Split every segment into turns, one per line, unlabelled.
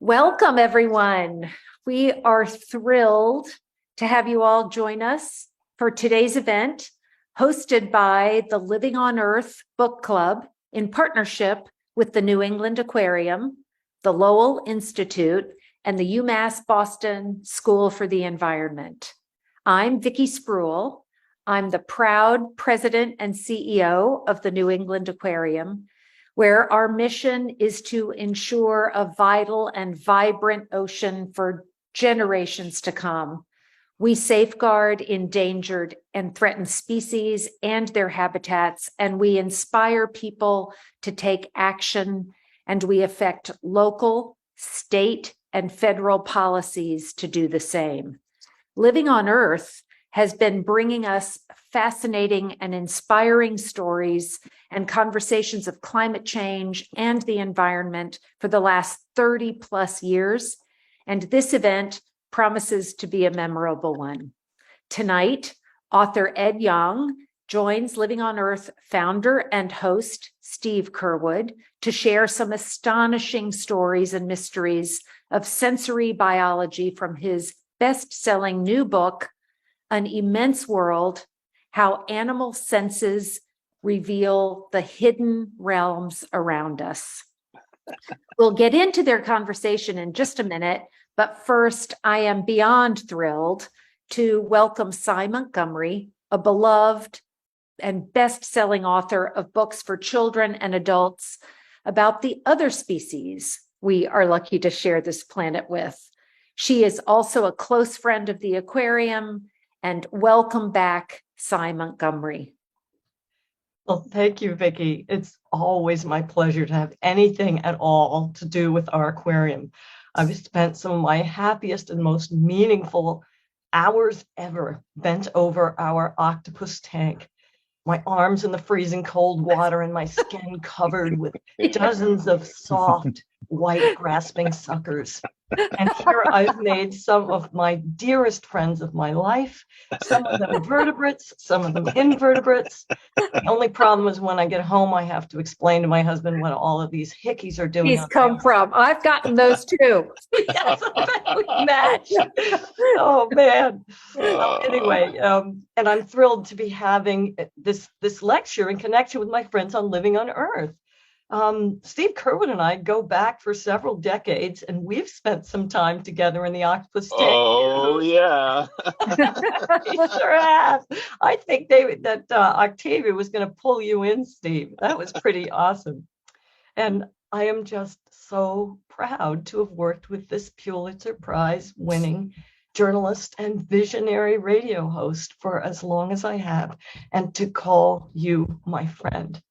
Welcome, everyone. We are thrilled to have you all join us for today's event, hosted by the Living on Earth Book Club in partnership with the New England Aquarium, the Lowell Institute, and the UMass Boston School for the Environment. I'm Vikki Spruill. I'm the proud president and CEO of the New England Aquarium, where our mission is to ensure a vital and vibrant ocean for generations to come. We safeguard endangered and threatened species and their habitats, and we inspire people to take action, and we affect local, state, and federal policies to do the same. Living on Earth has been bringing us fascinating and inspiring stories and conversations of climate change and the environment for the last 30 plus years. And this event promises to be a memorable one. Tonight, author Ed Yong joins Living on Earth founder and host Steve Curwood to share some astonishing stories and mysteries of sensory biology from his best-selling new book, An Immense World: How Animal Senses Reveal the Hidden Realms Around Us. We'll get into their conversation in just a minute, but first, I am beyond thrilled to welcome Sy Montgomery, a beloved and best-selling author of books for children and adults about the other species we are lucky to share this planet with. She is also a close friend of the aquarium. And welcome back, Sy Montgomery.
Well, thank you, Vikki. It's always my pleasure to have anything at all to do with our aquarium. I've spent some of my happiest and most meaningful hours ever bent over our octopus tank, my arms in the freezing cold water and my skin covered with dozens of soft, white, grasping suckers. And here I've made some of my dearest friends of my life, some of them vertebrates, some of them invertebrates. The only problem is when I get home, I have to explain to my husband what all of these hickeys are doing.
He's come from. I've gotten those too.
Yes, we match. Oh, man. Well, anyway, and I'm thrilled to be having this lecture in connection with my friends on Living on Earth. Steve Curwood and I go back for several decades, and we've spent some time together in the octopus tank.
Oh, yeah.
He sure has. I think that Octavia was going to pull you in, Steve. That was pretty awesome. And I am just so proud to have worked with this Pulitzer Prize-winning journalist and visionary radio host for as long as I have, and to call you my friend.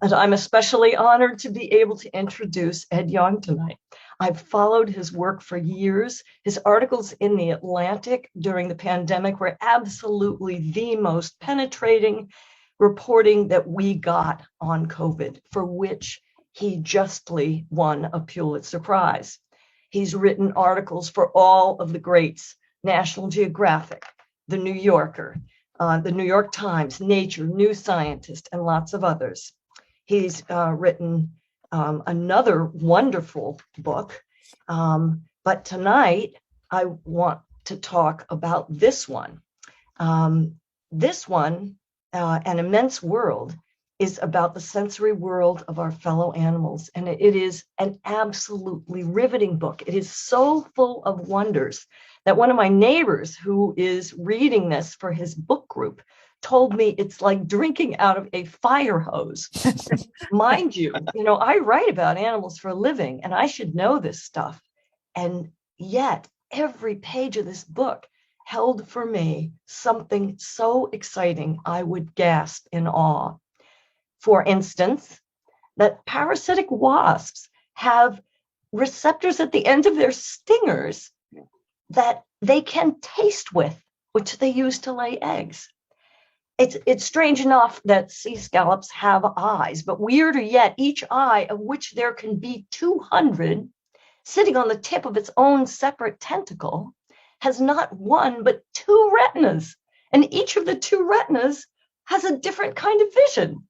And I'm especially honored to be able to introduce Ed Yong tonight. I've followed his work for years. His articles in The Atlantic during the pandemic were absolutely the most penetrating reporting that we got on COVID, for which he justly won a Pulitzer Prize. He's written articles for all of the greats: National Geographic, The New Yorker, The New York Times, Nature, New Scientist, and lots of others. He's written another wonderful book, but tonight I want to talk about this one. This one, An Immense World, is about the sensory world of our fellow animals, and it is an absolutely riveting book. It is so full of wonders that one of my neighbors, who is reading this for his book group, told me it's like drinking out of a fire hose. Mind you, I write about animals for a living, and I should know this stuff. And yet, every page of this book held for me something so exciting I would gasp in awe. For instance, that parasitic wasps have receptors at the end of their stingers that they can taste with, which they use to lay eggs. It's strange enough that sea scallops have eyes, but weirder yet, each eye, of which there can be 200, sitting on the tip of its own separate tentacle, has not one but 2 retinas, and each of the 2 retinas has a different kind of vision.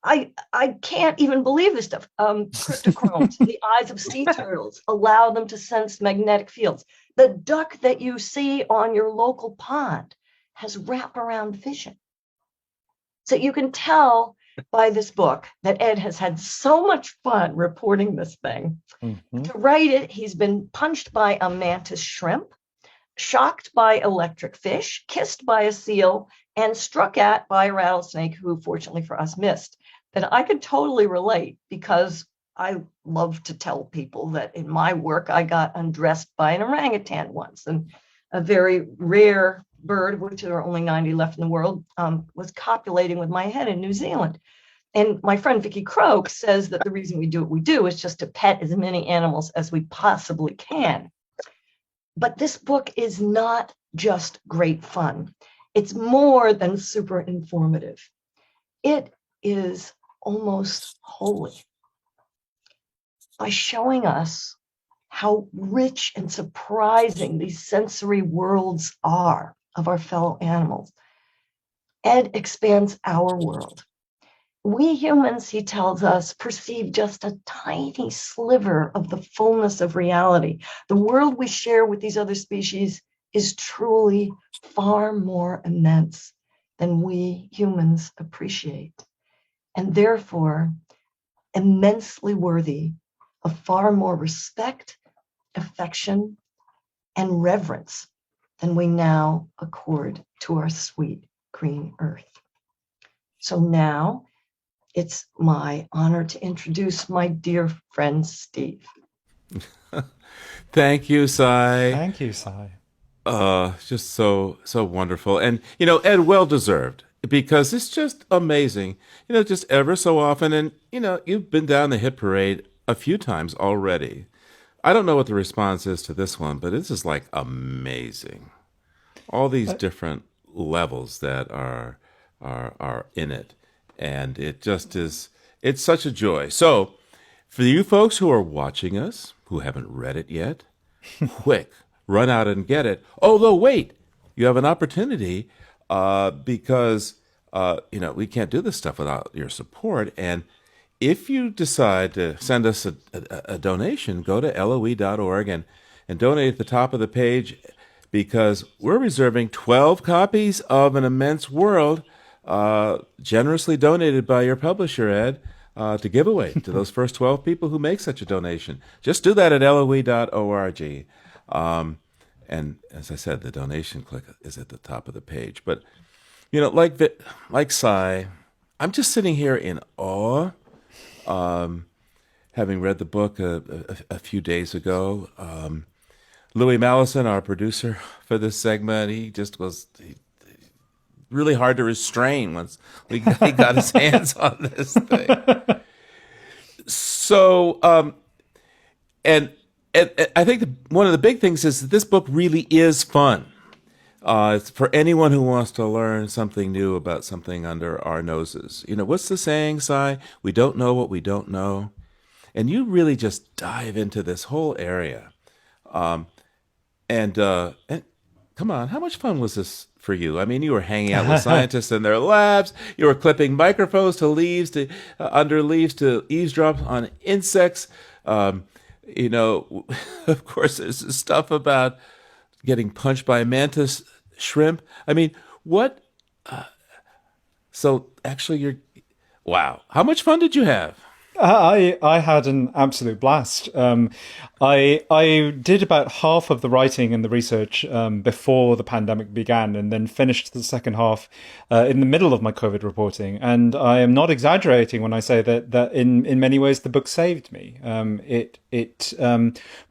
I can't even believe this stuff. Cryptochromes, the eyes of sea turtles allow them to sense magnetic fields. The duck that you see on your local pond has wraparound vision. So you can tell by this book that Ed has had so much fun reporting this thing. Mm-hmm. To write it, he's been punched by a mantis shrimp, shocked by electric fish, kissed by a seal, and struck at by a rattlesnake who, fortunately for us, missed. And I could totally relate because I love to tell people that in my work, I got undressed by an orangutan once, and a very rare bird, which there are only 90 left in the world, was copulating with my head in New Zealand. And my friend Vikki says that the reason we do what we do is just to pet as many animals as we possibly can. But this book is not just great fun. It's more than super informative. It is almost holy by showing us how rich and surprising these sensory worlds are of our fellow animals. Ed expands our world. We humans, he tells us, perceive just a tiny sliver of the fullness of reality. The world we share with these other species is truly far more immense than we humans appreciate, and therefore immensely worthy of far more respect, affection, and reverence than we now accord to our sweet green earth. So now it's my honor to introduce my dear friend, Steve.
Thank you, Sy.
Thank you, Sy.
Just so wonderful. And, Ed, well deserved, because it's just amazing, just ever so often. And, you've been down the hit parade a few times already. I don't know what the response is to this one, but this is like amazing. All these different levels that are in it. And it just is, it's such a joy. So for you folks who are watching us, who haven't read it yet, quick, run out and get it. Although, wait, you have an opportunity because, we can't do this stuff without your support. And if you decide to send us a donation, go to LOE.org and donate at the top of the page, because we're reserving 12 copies of An Immense World, generously donated by your publisher, Ed, to give away to those first 12 people who make such a donation. Just do that at LOE.org. And as I said, the donation click is at the top of the page. But, like Sy, I'm just sitting here in awe, having read the book a few days ago. Louis Mallison, our producer for this segment, he just was really hard to restrain once he got his hands on this thing. So, and I think one of the big things is that this book really is fun. It's for anyone who wants to learn something new about something under our noses. What's the saying, Sy? We don't know what we don't know. And you really just dive into this whole area. And come on, how much fun was this for you? I mean, you were hanging out with scientists in their labs. You were clipping microphones to leaves, under leaves, to eavesdrop on insects. Of course, there's stuff about getting punched by a mantis shrimp. I mean, what? So actually, wow. How much fun did you have?
I had an absolute blast. I did about half of the writing and the research before the pandemic began, and then finished the second half in the middle of my COVID reporting. And I am not exaggerating when I say that in many ways the book saved me. It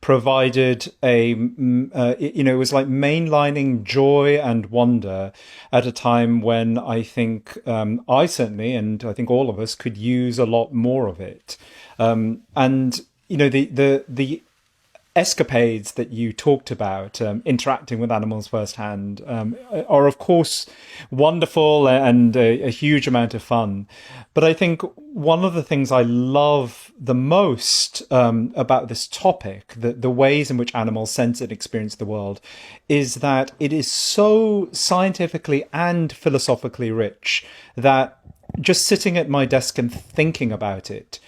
provided it was like mainlining joy and wonder at a time when I think I certainly, and I think all of us, could use a lot more of it. And the escapades that you talked about, interacting with animals firsthand, are of course wonderful and a huge amount of fun. But I think one of the things I love the most about this topic, the ways in which animals sense and experience the world, is that it is so scientifically and philosophically rich that just sitting at my desk and thinking about it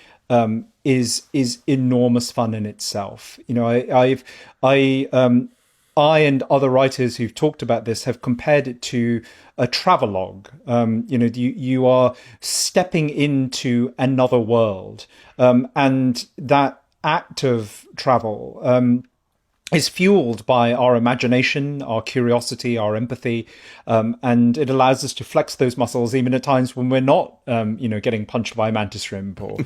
is enormous fun in itself. You know, I and other writers who've talked about this have compared it to a travelogue. You know, you are stepping into another world, and that act of travel is fueled by our imagination, our curiosity, our empathy, and it allows us to flex those muscles even at times when we're not, you know, getting punched by a mantis shrimp or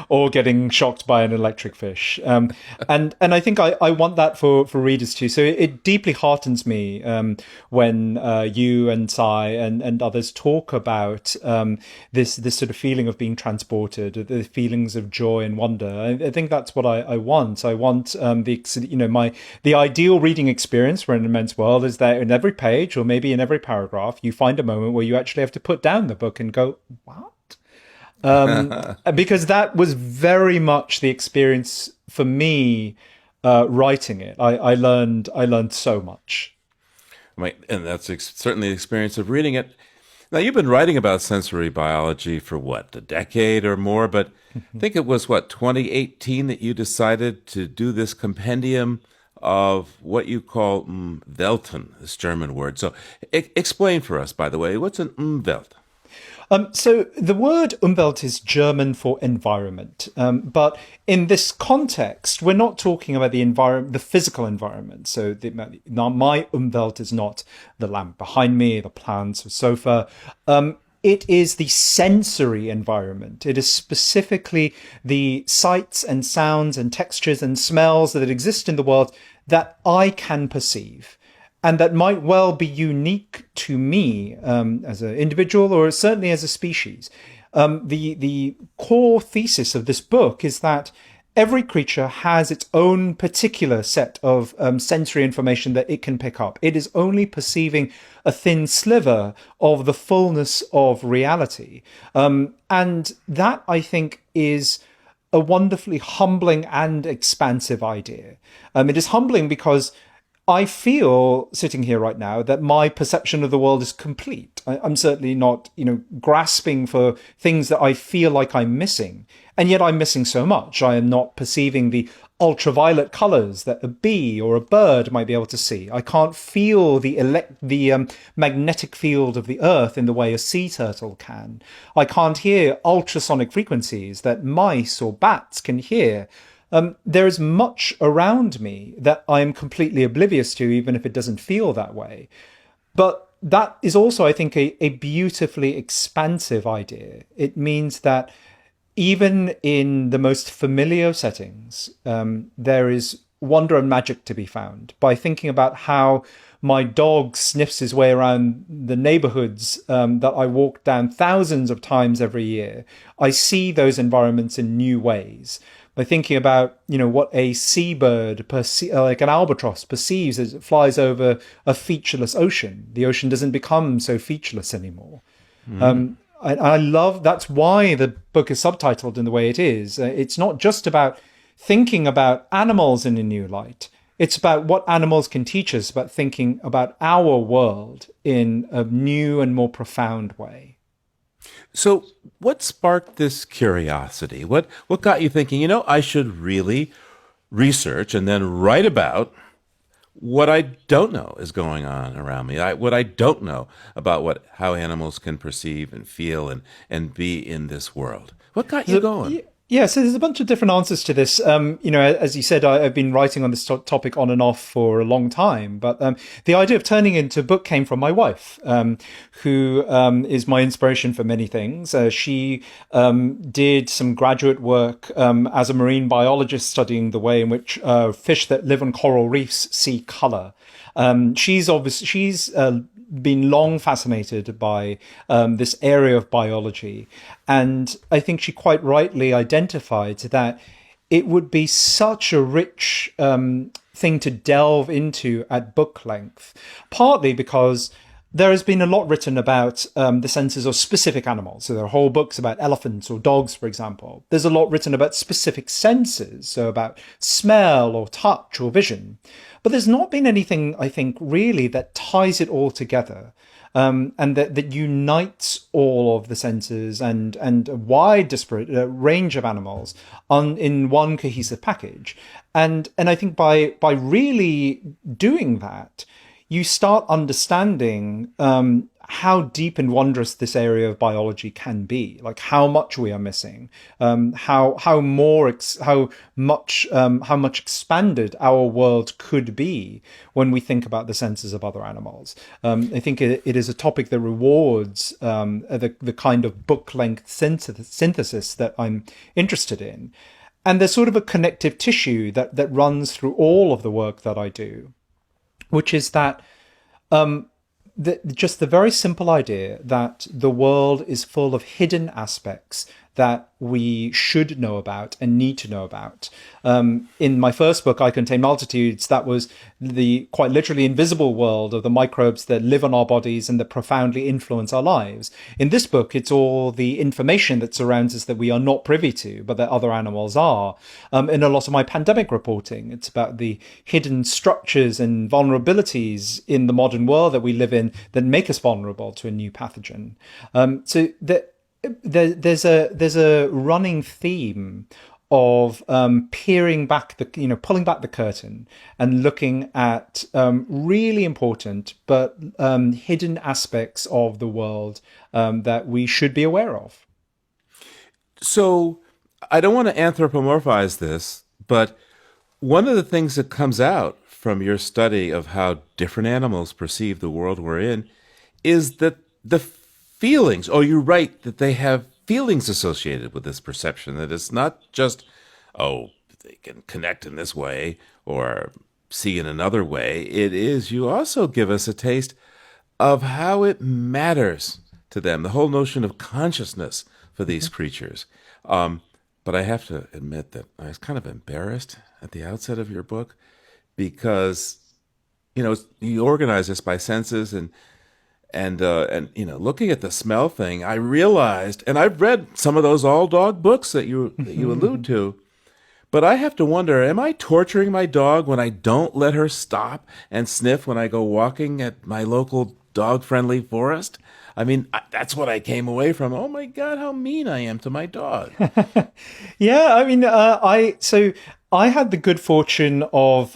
or getting shocked by an electric fish. And I think I want that for readers too. So it deeply heartens me when you and Sy and others talk about this sort of feeling of being transported, the feelings of joy and wonder. I think that's what I want. I want the ideal reading experience for An Immense World is that in every page or maybe in every paragraph, you find a moment where you actually have to put down the book and go, what? Because that was very much the experience for me writing it. I learned so much.
Right, and that's certainly the experience of reading it. Now, you've been writing about sensory biology for what, a decade or more, but I think it was, 2018 that you decided to do this compendium of what you call Welten, this German word. So explain for us, by the way, what's an Umwelt?
So the word Umwelt is German for environment, but in this context, we're not talking about the environment, the physical environment. So my Umwelt is not the lamp behind me, the plants, or sofa. It is the sensory environment. It is specifically the sights and sounds and textures and smells that exist in the world that I can perceive, and that might well be unique to me as an individual or certainly as a species. The core thesis of this book is that every creature has its own particular set of sensory information that it can pick up. It is only perceiving a thin sliver of the fullness of reality. And that, I think, is a wonderfully humbling and expansive idea. It is humbling because I feel, sitting here right now, that my perception of the world is complete. I'm certainly not, grasping for things that I feel like I'm missing. And yet I'm missing so much. I am not perceiving the ultraviolet colors that a bee or a bird might be able to see. I can't feel the magnetic field of the earth in the way a sea turtle can. I can't hear ultrasonic frequencies that mice or bats can hear. There is much around me that I am completely oblivious to, even if it doesn't feel that way. But that is also, I think, a beautifully expansive idea. It means that even in the most familiar settings, there is wonder and magic to be found by thinking about how my dog sniffs his way around the neighborhoods that I walk down thousands of times every year. I see those environments in new ways. By thinking about, what a seabird, like an albatross, perceives as it flies over a featureless ocean. The ocean doesn't become so featureless anymore. I love, that's why the book is subtitled in the way it is. It's not just about thinking about animals in a new light. It's about what animals can teach us about thinking about our world in a new and more profound way.
So what sparked this curiosity? What got you thinking, I should really research and then write about what I don't know is going on around me, what I don't know about how animals can perceive and feel and be in this world. What got you going?
Yeah, so there's a bunch of different answers to this. As you said, I've been writing on this topic on and off for a long time. But the idea of turning it into a book came from my wife, who is my inspiration for many things. She did some graduate work as a marine biologist, studying the way in which fish that live on coral reefs see color. She's been long fascinated by this area of biology. And I think she quite rightly identified that it would be such a rich thing to delve into at book length, partly because there has been a lot written about the senses of specific animals. So there are whole books about elephants or dogs, for example. There's a lot written about specific senses, so about smell or touch or vision. But there's not been anything, I think, really that ties it all together. and that unites all of the senses and a wide disparate range of animals in one cohesive package. And I think by really doing that, you start understanding how deep and wondrous this area of biology can be, like how much we are missing, how much expanded our world could be when we think about the senses of other animals. I think it is a topic that rewards the kind of book-length synthesis that I'm interested in. And there's sort of a connective tissue that runs through all of the work that I do, which is that just the very simple idea that the world is full of hidden aspects that we should know about and need to know about. In my first book, I Contain Multitudes, that was the quite literally invisible world of the microbes that live on our bodies and that profoundly influence our lives. In this book, it's all the information that surrounds us that we are not privy to, but that other animals are. In a lot of my pandemic reporting, it's about the hidden structures and vulnerabilities in the modern world that we live in that make us vulnerable to a new pathogen. So that there's a running theme of pulling back the curtain and looking at really important but hidden aspects of the world that we should be aware of.
So I don't want to anthropomorphize this, but one of the things that comes out from your study of how different animals perceive the world we're in is that the feelings, oh, you're right, that they have feelings associated with this perception, that it's not just, oh, they can connect in this way or see in another way. It is, you also give us a taste of how it matters to them, the whole notion of consciousness for these creatures. But I have to admit that I was kind of embarrassed at the outset of your book because, you organize this by senses and looking at the smell thing, I realized, and I've read some of those all dog books that you allude to, but I have to wonder, am I torturing my dog when I don't let her stop and sniff when I go walking at my local dog-friendly forest? I mean, that's what I came away from. Oh my God, how mean I am to my dog.
Yeah, I mean, I had the good fortune of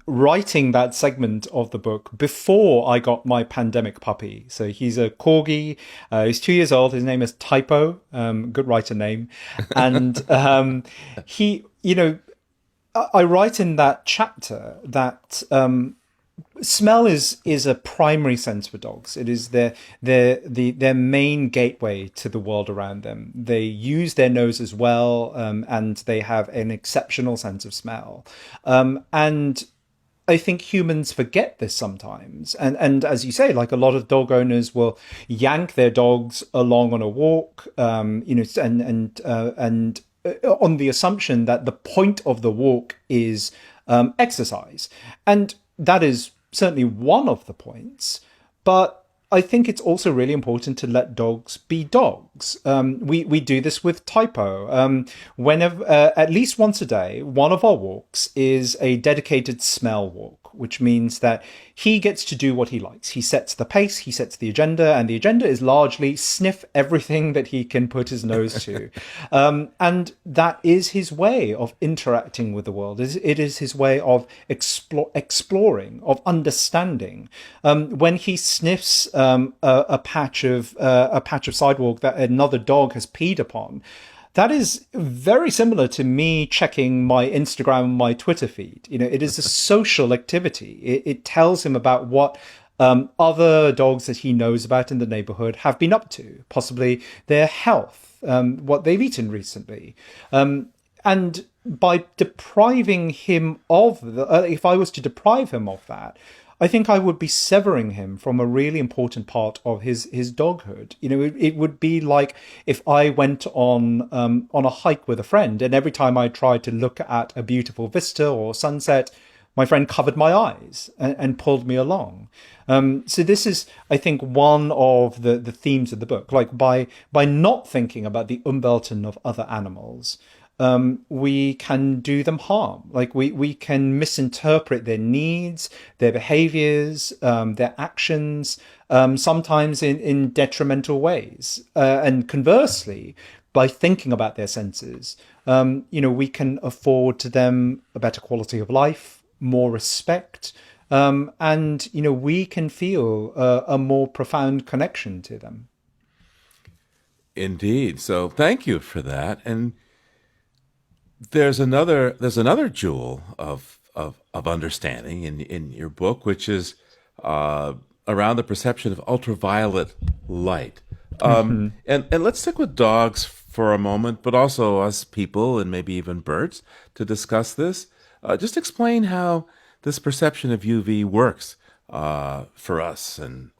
writing that segment of the book before I got my pandemic puppy. So he's a corgi. He's 2 years old. His name is Typo. Good writer name. And I write in that chapter that smell is a primary sense for dogs. It is their main gateway to the world around them. They use their nose as well, and they have an exceptional sense of smell. And I think humans forget this sometimes. And as you say, like a lot of dog owners will yank their dogs along on a walk, and on the assumption that the point of the walk is exercise. And that is certainly one of the points, but I think it's also really important to let dogs be dogs. We do this with Typo. Whenever, at least once a day, one of our walks is a dedicated smell walk, which means that he gets to do what he likes. He sets the pace, he sets the agenda, and the agenda is largely sniff everything that he can put his nose to. And that is his way of interacting with the world. It is his way of exploring, of understanding. When he sniffs a patch of sidewalk that another dog has peed upon, that is very similar to me checking my Instagram and my Twitter feed. It is a social activity. It tells him about what other dogs that he knows about in the neighborhood have been up to, possibly their health, what they've eaten recently. And by depriving him of if I was to deprive him of that, I think I would be severing him from a really important part of his doghood. It would be like if I went on a hike with a friend, and every time I tried to look at a beautiful vista or sunset, my friend covered my eyes and pulled me along. So this is, I think, one of the themes of the book. Like by not thinking about the Umwelten of other animals, we can do them harm. Like we can misinterpret their needs, their behaviors, their actions, sometimes in detrimental ways. And conversely, by thinking about their senses, we can afford to them a better quality of life, more respect, and we can feel a more profound connection to them.
Indeed. So thank you for that. And there's another jewel of understanding in your book, which is around the perception of ultraviolet light. And let's stick with dogs for a moment, but also us people and maybe even birds to discuss this. Just explain how this perception of UV works for us and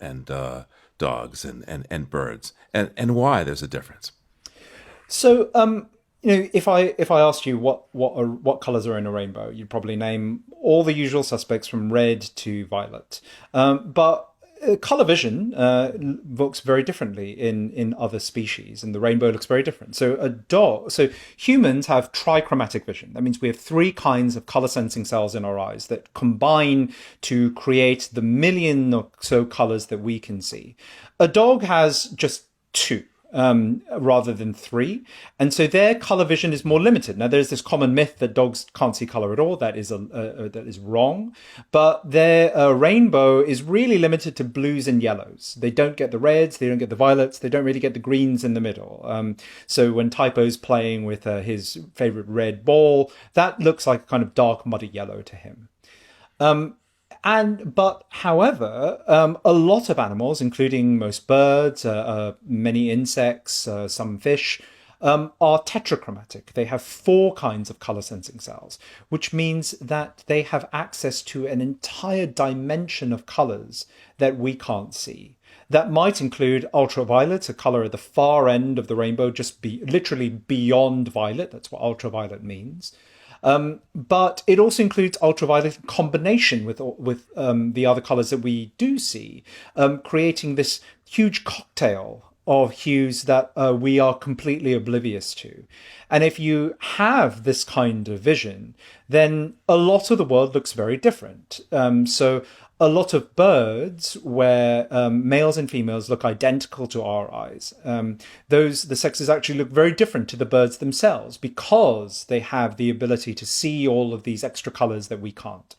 dogs and birds, and why there's a difference.
So, if I asked you what colors are in a rainbow, you'd probably name all the usual suspects from red to violet. But color vision looks very differently in other species, and the rainbow looks very different. So humans have trichromatic vision. That means we have three kinds of color sensing cells in our eyes that combine to create the million or so colors that we can see. A dog has just two. Rather than three. And so their color vision is more limited. Now, there's this common myth that dogs can't see color at all. That is wrong. But their rainbow is really limited to blues and yellows. They don't get the reds, they don't get the violets, they don't really get the greens in the middle. So when Typo's playing with his favorite red ball, that looks like a kind of dark, muddy yellow to him. However, a lot of animals, including most birds, many insects, some fish, are tetrachromatic. They have four kinds of color sensing cells, which means that they have access to an entire dimension of colors that we can't see. That might include ultraviolet, a color at the far end of the rainbow, literally beyond violet. That's what ultraviolet means. But it also includes ultraviolet in combination with the other colors that we do see, creating this huge cocktail of hues that we are completely oblivious to. And if you have this kind of vision, then a lot of the world looks very different. So a lot of birds where males and females look identical to our eyes, the sexes actually look very different to the birds themselves because they have the ability to see all of these extra colors that we can't.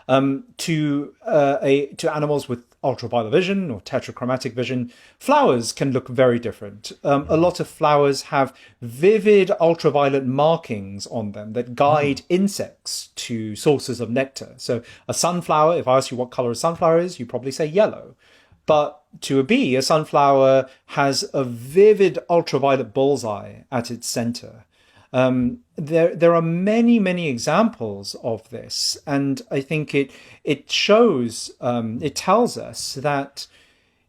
To animals with ultraviolet vision or tetrachromatic vision, flowers can look very different. A lot of flowers have vivid ultraviolet markings on them that guide insects to sources of nectar. So a sunflower, if I ask you what color a sunflower is, you probably say yellow. But to a bee, a sunflower has a vivid ultraviolet bullseye at its center. There are many, many examples of this, and I think it shows, it tells us that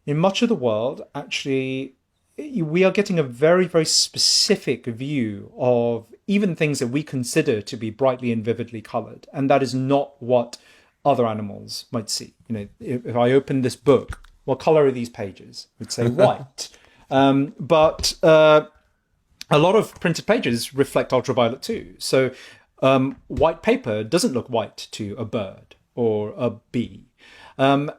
in much of the world, actually, we are getting a very, very specific view of even things that we consider to be brightly and vividly colored, and that is not what other animals might see. If I open this book, what color are these pages? I would say white, but a lot of printed pages reflect ultraviolet too. So white paper doesn't look white to a bird or a bee. And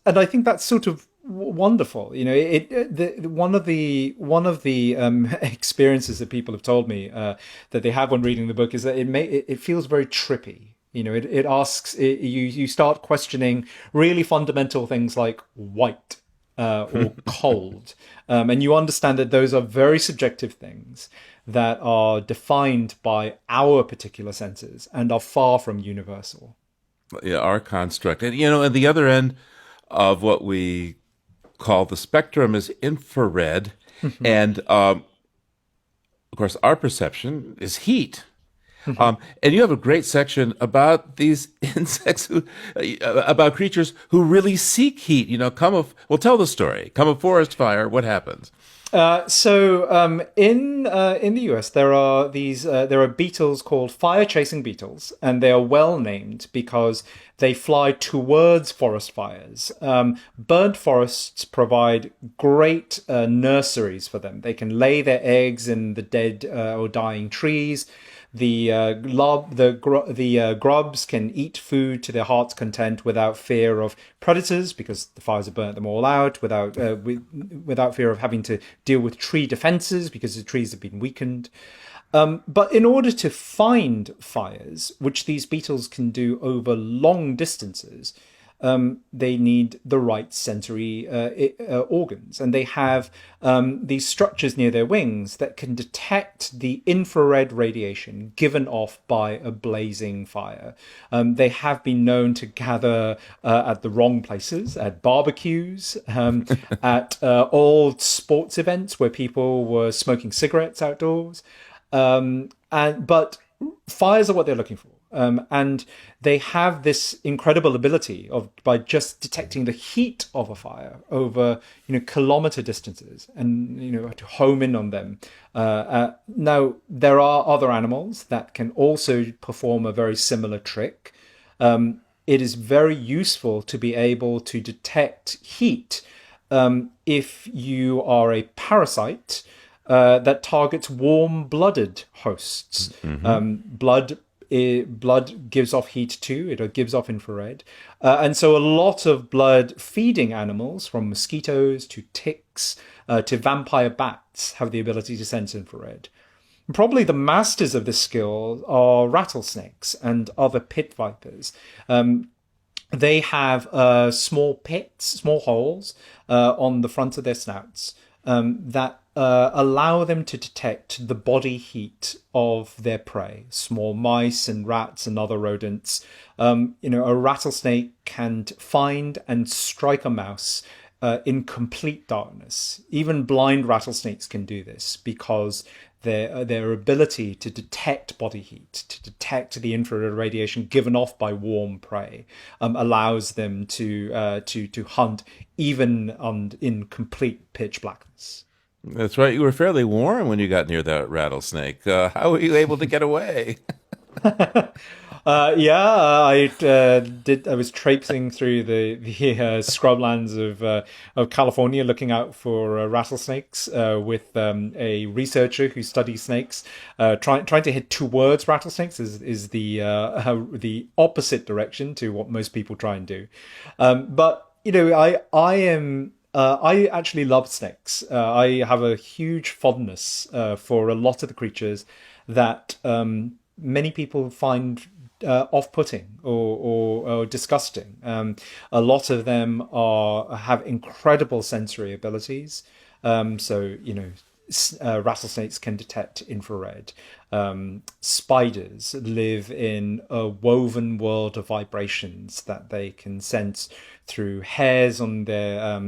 I think that's sort of wonderful. One of the experiences that people have told me that they have when reading the book is that it feels very trippy. It asks, you start questioning really fundamental things like white. Or cold. And you understand that those are very subjective things that are defined by our particular senses and are far from universal.
Yeah, our construct. And, at the other end of what we call the spectrum is infrared. And, of course, our perception is heat. And you have a great section about these insects, about creatures who really seek heat. Tell the story. Come a forest fire, what happens?
In the US, there are beetles called fire-chasing beetles, and they are well named because they fly towards forest fires. Burnt forests provide great nurseries for them. They can lay their eggs in the dead or dying trees. The grubs can eat food to their heart's content without fear of predators, because the fires have burnt them all out, without fear of having to deal with tree defenses because the trees have been weakened. But in order to find fires, which these beetles can do over long distances, they need the right sensory organs. And they have these structures near their wings that can detect the infrared radiation given off by a blazing fire. They have been known to gather at the wrong places, at barbecues, at old sports events where people were smoking cigarettes outdoors. But fires are what they're looking for. And they have this incredible ability by just detecting the heat of a fire over, kilometer distances, and, to home in on them. Now, there are other animals that can also perform a very similar trick. It is very useful to be able to detect heat if you are a parasite that targets warm-blooded hosts. Blood gives off heat too. It gives off infrared. And so a lot of blood-feeding animals, from mosquitoes to ticks to vampire bats, have the ability to sense infrared. And probably the masters of this skill are rattlesnakes and other pit vipers. They have small pits, small holes on the front of their snouts that allow them to detect the body heat of their prey, small mice and rats and other rodents. A rattlesnake can find and strike a mouse in complete darkness. Even blind rattlesnakes can do this because their ability to detect body heat, to detect the infrared radiation given off by warm prey, allows them to hunt even in complete pitch blackness.
That's right. You were fairly warm when you got near that rattlesnake. How were you able to get away?
I did. I was traipsing through the scrublands of California, looking out for rattlesnakes with a researcher who studies snakes. Trying to head towards rattlesnakes is the opposite direction to what most people try and do. But I actually love snakes. I have a huge fondness for a lot of the creatures that many people find off-putting or disgusting. A lot of them have incredible sensory abilities. Rattlesnakes can detect infrared. Spiders live in a woven world of vibrations that they can sense through hairs on their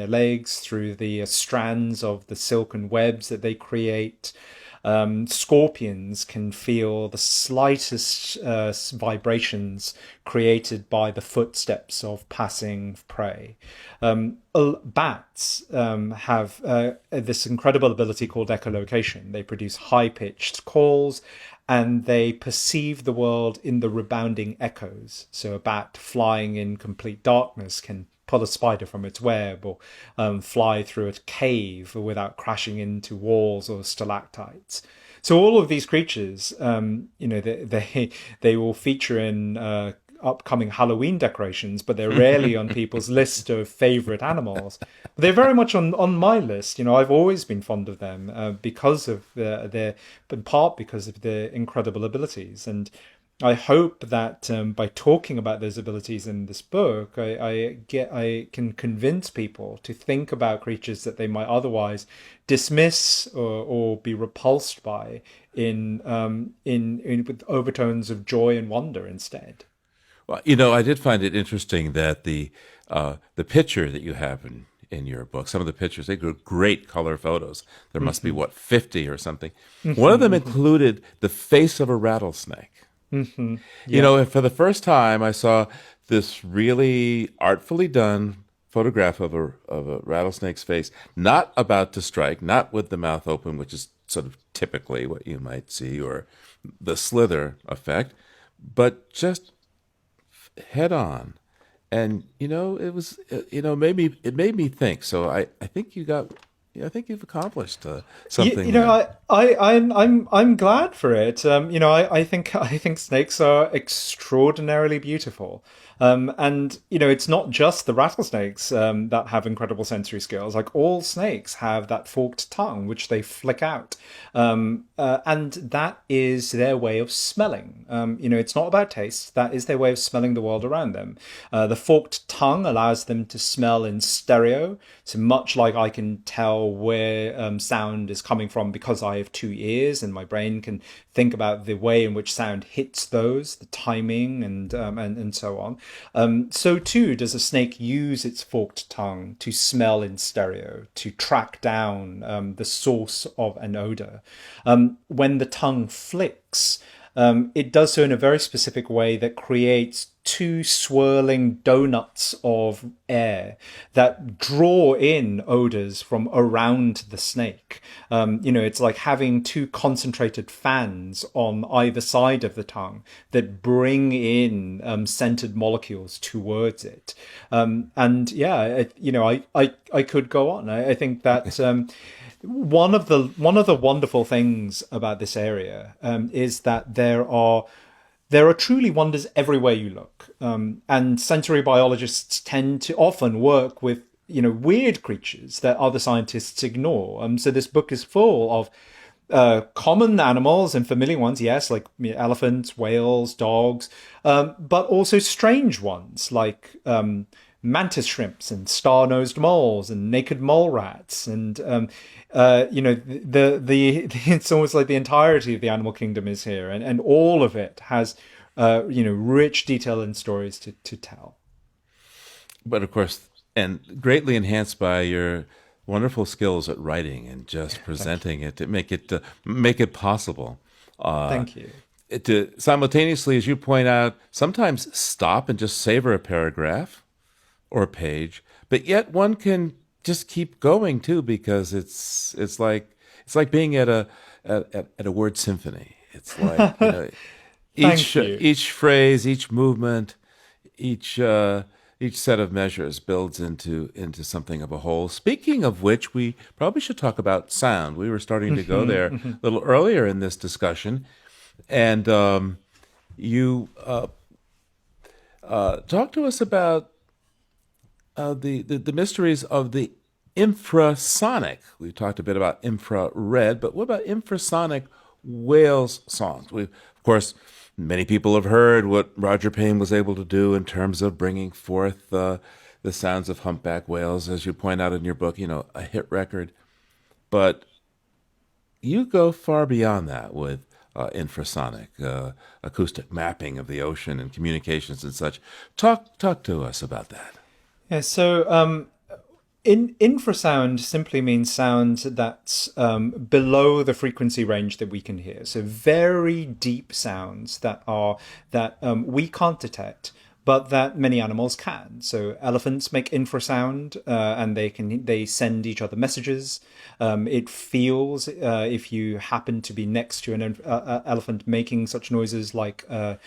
legs, through the strands of the silken webs that they create. Scorpions can feel the slightest vibrations created by the footsteps of passing prey. Bats have this incredible ability called echolocation. They produce high-pitched calls, and they perceive the world in the rebounding echoes. So a bat flying in complete darkness can pull a spider from its web, or fly through a cave without crashing into walls or stalactites. So all of these creatures, they will feature in upcoming Halloween decorations, but they're rarely on people's list of favorite animals. But they're very much on my list. I've always been fond of them because of in part because of their incredible abilities. And I hope that by talking about those abilities in this book, I can convince people to think about creatures that they might otherwise dismiss or be repulsed by in with overtones of joy and wonder instead.
Well, I did find it interesting that the picture that you have in your book, some of the pictures, they were great color photos. There must be 50 or something. One of them included the face of a rattlesnake. Yeah. For the first time, I saw this really artfully done photograph of a rattlesnake's face, not about to strike, not with the mouth open, which is sort of typically what you might see, or the slither effect, but just head on. And it was it made me think. So I think I think you've accomplished something
You know,
there.
I'm glad for it. I think snakes are extraordinarily beautiful. And it's not just the rattlesnakes that have incredible sensory skills. Like all snakes have that forked tongue, which they flick out, and that is their way of smelling. It's not about taste. That is their way of smelling the world around them. The forked tongue allows them to smell in stereo. So much like I can tell where sound is coming from because I have two ears, and my brain can think about the way in which sound hits those, the timing, and so on. So too does a snake use its forked tongue to smell in stereo, to track down the source of an odor. When the tongue flicks, it does so in a very specific way that creates two swirling donuts of air that draw in odors from around the snake. It's like having two concentrated fans on either side of the tongue that bring in scented molecules towards it. And yeah, I could go on. I think that one of the wonderful things about this area is that there are truly wonders everywhere you look, and sensory biologists tend to often work with weird creatures that other scientists ignore. So this book is full of common animals and familiar ones, yes, like elephants, whales, dogs, but also strange ones like mantis shrimps and star-nosed moles and naked mole rats, and it's almost like the entirety of the animal kingdom is here, and all of it has rich detail and stories to tell.
But of course, and greatly enhanced by your wonderful skills at writing and just presenting it to make it possible.
Thank you.
To simultaneously, as you point out, sometimes stop and just savor a paragraph or a page, but yet one can just keep going too, because it's like being at a word symphony. It's like each phrase, each movement, each set of measures builds into something of a whole. Speaking of which, we probably should talk about sound. We were starting to go there a little earlier in this discussion, and you talk to us about the mysteries of the infrasonic. We talked a bit about infrared, but what about infrasonic whales songs? Of course, many people have heard what Roger Payne was able to do in terms of bringing forth the sounds of humpback whales, as you point out in your book, a hit record. But you go far beyond that with infrasonic, acoustic mapping of the ocean and communications and such. Talk to us about that.
Yeah, so infrasound simply means sound that's below the frequency range that we can hear. So very deep sounds that we can't detect, but that many animals can. So elephants make infrasound, and they send each other messages. It feels if you happen to be next to an elephant making such noises, like a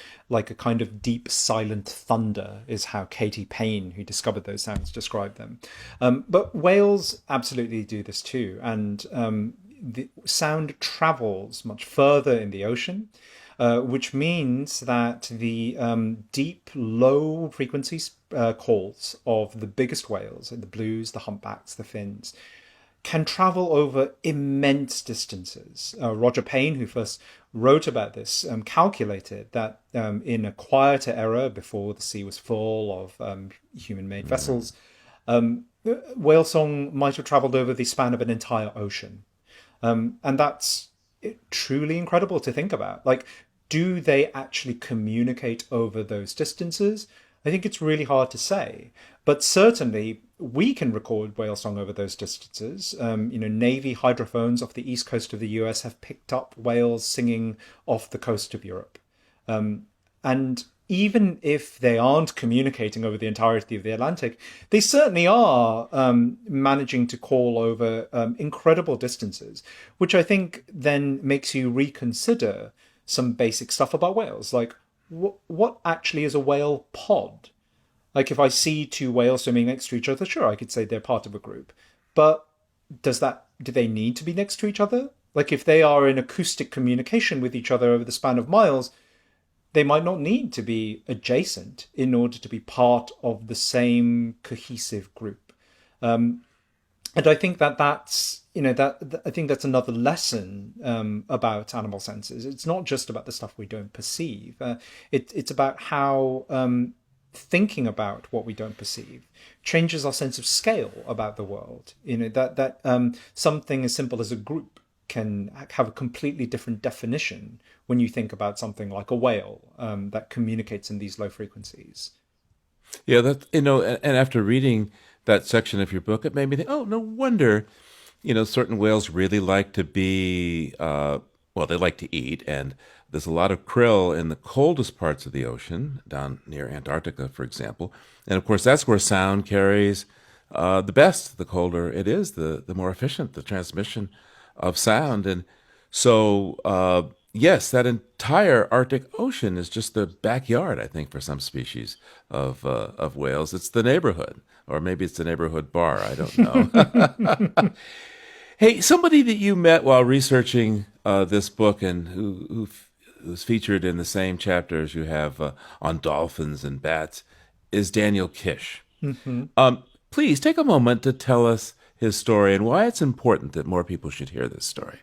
kind of deep silent thunder is how Katie Payne, who discovered those sounds, described them. But whales absolutely do this too, and the sound travels much further in the ocean. Which means that the deep, low frequency calls of the biggest whales, the blues, the humpbacks, the fins, can travel over immense distances. Roger Payne, who first wrote about this, calculated that in a quieter era, before the sea was full of human-made vessels, whale song might have traveled over the span of an entire ocean. And that's truly incredible to think about. Like, do they actually communicate over those distances? I think it's really hard to say, but certainly we can record whale song over those distances. Navy hydrophones off the east coast of the US have picked up whales singing off the coast of Europe. And even if they aren't communicating over the entirety of the Atlantic, they certainly are managing to call over incredible distances, which I think then makes you reconsider some basic stuff about whales. Like, what actually is a whale pod? Like, if I see two whales swimming next to each other, sure, I could say they're part of a group. But do they need to be next to each other? Like, if they are in acoustic communication with each other over the span of miles, they might not need to be adjacent in order to be part of the same cohesive group. And I think I think that's another lesson about animal senses. It's not just about the stuff we don't perceive. It's about how thinking about what we don't perceive changes our sense of scale about the world. That something as simple as a group can have a completely different definition when you think about something like a whale that communicates in these low frequencies.
Yeah, and after reading that section of your book, it made me think, oh, no wonder, certain whales really like to be, well, they like to eat, and there's a lot of krill in the coldest parts of the ocean, down near Antarctica, for example. And of course, that's where sound carries the best. The colder it is, the more efficient the transmission of sound. And so, yes, that entire Arctic Ocean is just the backyard, I think, for some species of whales. It's the neighborhood, or maybe it's the neighborhood bar. I don't know. Hey, somebody that you met while researching this book and who's featured in the same chapters you have on dolphins and bats is Daniel Kish. Please take a moment to tell us his story and why it's important that more people should hear this story.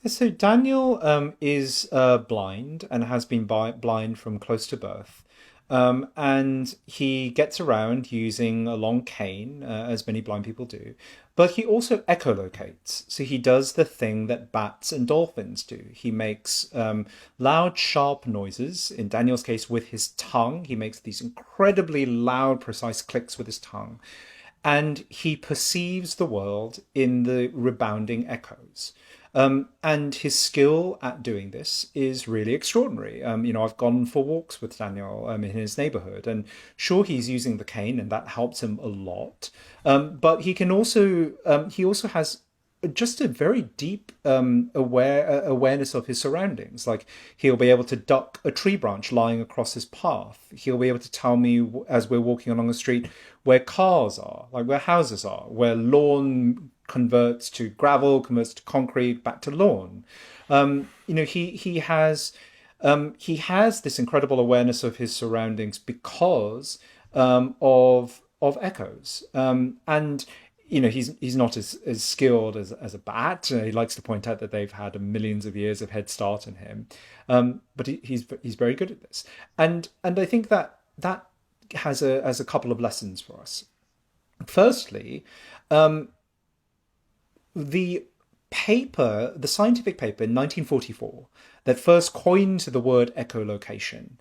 So Daniel is blind and has been blind from close to birth. And he gets around using a long cane, as many blind people do. But he also echolocates. So he does the thing that bats and dolphins do. He makes loud, sharp noises. In Daniel's case, with his tongue. He makes these incredibly loud, precise clicks with his tongue. And he perceives the world in the rebounding echoes. And his skill at doing this is really extraordinary. I've gone for walks with Daniel in his neighborhood, and sure, he's using the cane, and that helps him a lot. But he also has just a very deep awareness of his surroundings. Like, he'll be able to duck a tree branch lying across his path. He'll be able to tell me as we're walking along the street where cars are, like where houses are, where lawn converts to gravel, converts to concrete, back to lawn. He has this incredible awareness of his surroundings because of echoes. And he's not as skilled as a bat. He likes to point out that they've had millions of years of head start in him, but he's very good at this. And I think that has a couple of lessons for us. Firstly, the scientific paper in 1944 that first coined the word echolocation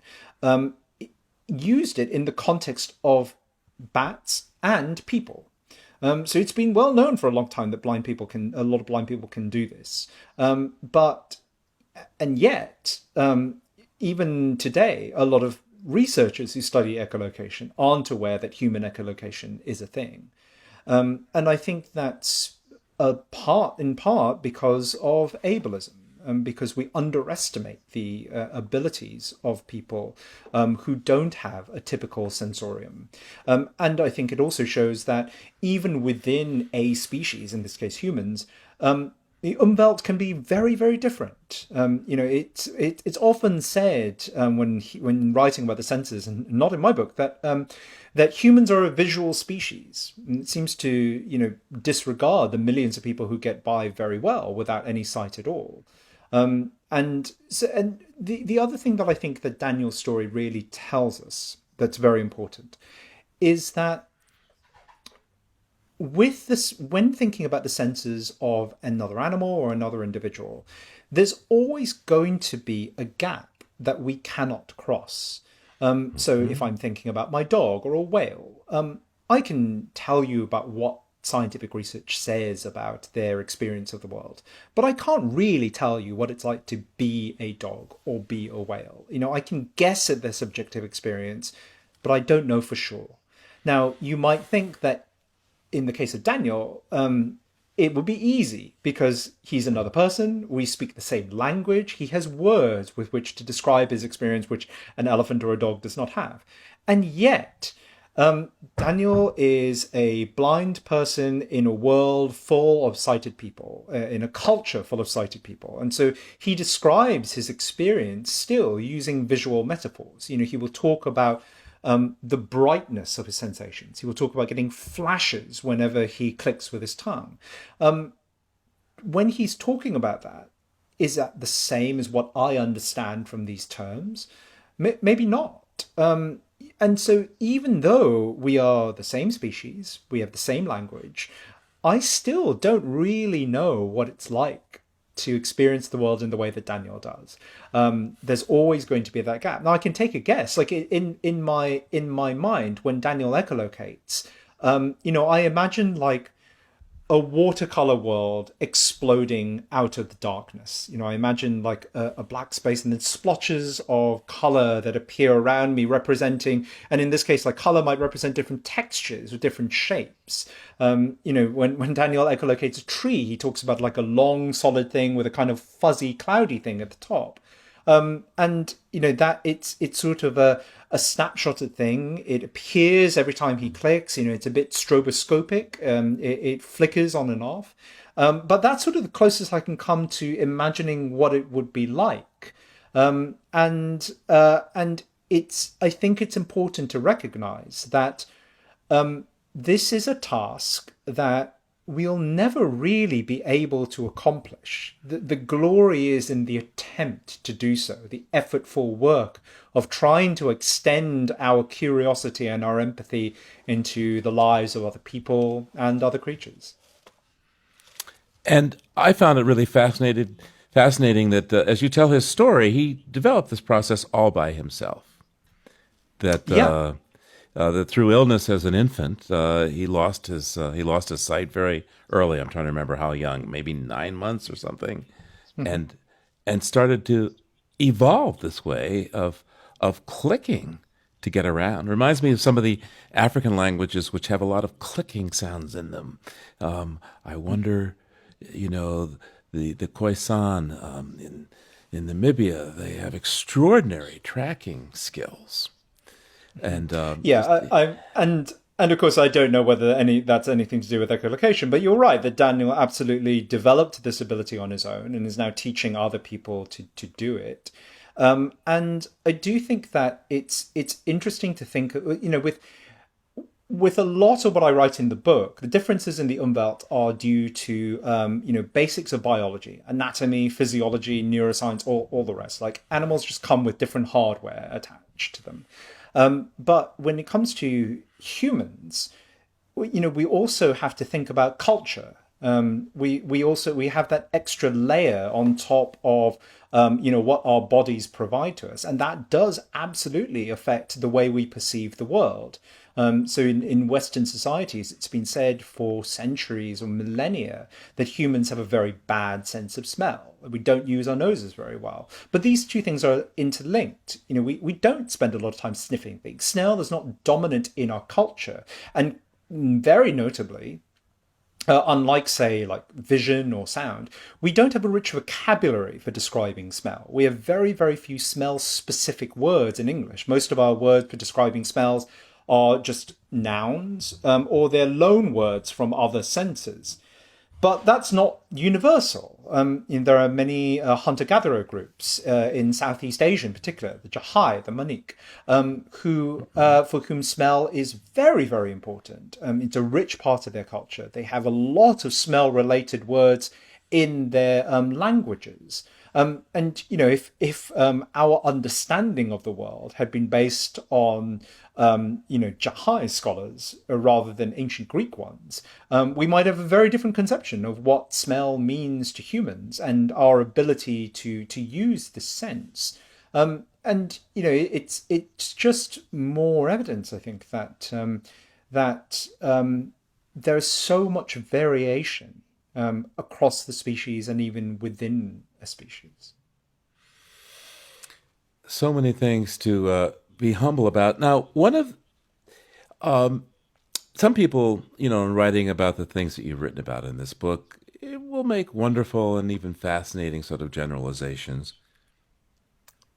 used it in the context of bats and people. So it's been well known for a long time that a lot of blind people can do this. And yet, even today, a lot of researchers who study echolocation aren't aware that human echolocation is a thing. And I think that's in part because of ableism, because we underestimate the abilities of people who don't have a typical sensorium. And I think it also shows that even within a species, in this case humans, the Umwelt can be very, very different. It's often said when writing about the senses, and not in my book, that humans are a visual species. And it seems to disregard the millions of people who get by very well without any sight at all. And the other thing that I think that Daniel's story really tells us that's very important is that with this, when thinking about the senses of another animal or another individual, there's always going to be a gap that we cannot cross. So if I'm thinking about my dog or a whale, I can tell you about what scientific research says about their experience of the world. But I can't really tell you what it's like to be a dog or be a whale. I can guess at their subjective experience, but I don't know for sure. Now, you might think that in the case of Daniel, it would be easy because he's another person. We speak the same language. He has words with which to describe his experience, which an elephant or a dog does not have. And yet, Daniel is a blind person in a world full of sighted people, in a culture full of sighted people. And so he describes his experience still using visual metaphors. He will talk about the brightness of his sensations. He will talk about getting flashes whenever he clicks with his tongue. When he's talking about that, is that the same as what I understand from these terms? Maybe not. And so even though we are the same species, we have the same language, I still don't really know what it's like to experience the world in the way that Daniel does. There's always going to be that gap. Now I can take a guess. Like in my mind, when Daniel echolocates, I imagine like a watercolor world exploding out of the darkness. I imagine like a black space and then splotches of color that appear around me representing, and in this case, like color might represent different textures or different shapes. When Daniel echolocates a tree, he talks about like a long solid thing with a kind of fuzzy cloudy thing at the top. That it's sort of a snapshotted thing. It appears every time he clicks. It's a bit stroboscopic. It flickers on and off. But that's sort of the closest I can come to imagining what it would be like. I think it's important to recognize that this is a task that we'll never really be able to accomplish. The glory is in the attempt to do so, the effortful work of trying to extend our curiosity and our empathy into the lives of other people and other creatures.
And I found it really fascinating that as you tell his story, he developed this process all by himself. That through illness as an infant, he lost his sight very early. I'm trying to remember how young, maybe 9 months or something, and started to evolve this way of clicking to get around. Reminds me of some of the African languages which have a lot of clicking sounds in them. I wonder, the Khoisan in Namibia, they have extraordinary tracking skills. And
and of course I don't know whether that's anything to do with echolocation, but you're right that Daniel absolutely developed this ability on his own and is now teaching other people to do it. And I do think that it's interesting to think, with a lot of what I write in the book, the differences in the Umwelt are due to basics of biology, anatomy, physiology, neuroscience, all the rest. Like animals just come with different hardware attached to them. But when it comes to humans, we also have to think about culture. We have that extra layer on top of what our bodies provide to us, and that does absolutely affect the way we perceive the world. So in Western societies, it's been said for centuries or millennia that humans have a very bad sense of smell. We don't use our noses very well. But these two things are interlinked. We don't spend a lot of time sniffing things. Smell is not dominant in our culture. And very notably, unlike, say, like vision or sound, we don't have a rich vocabulary for describing smell. We have very, very few smell-specific words in English. Most of our words for describing smells are just nouns, or they're loan words from other senses. But that's not universal. There are many hunter-gatherer groups in Southeast Asia in particular, the Jahai, the Manik, for whom smell is very, very important. It's a rich part of their culture. They have a lot of smell-related words in their languages. If our understanding of the world had been based on Jahai scholars rather than ancient Greek ones, we might have a very different conception of what smell means to humans and our ability to use the sense. It's just more evidence, I think, that there's so much variation across the species and even within a species.
So many things to be humble about. Now, one of some people, in writing about the things that you've written about in this book, it will make wonderful and even fascinating sort of generalizations,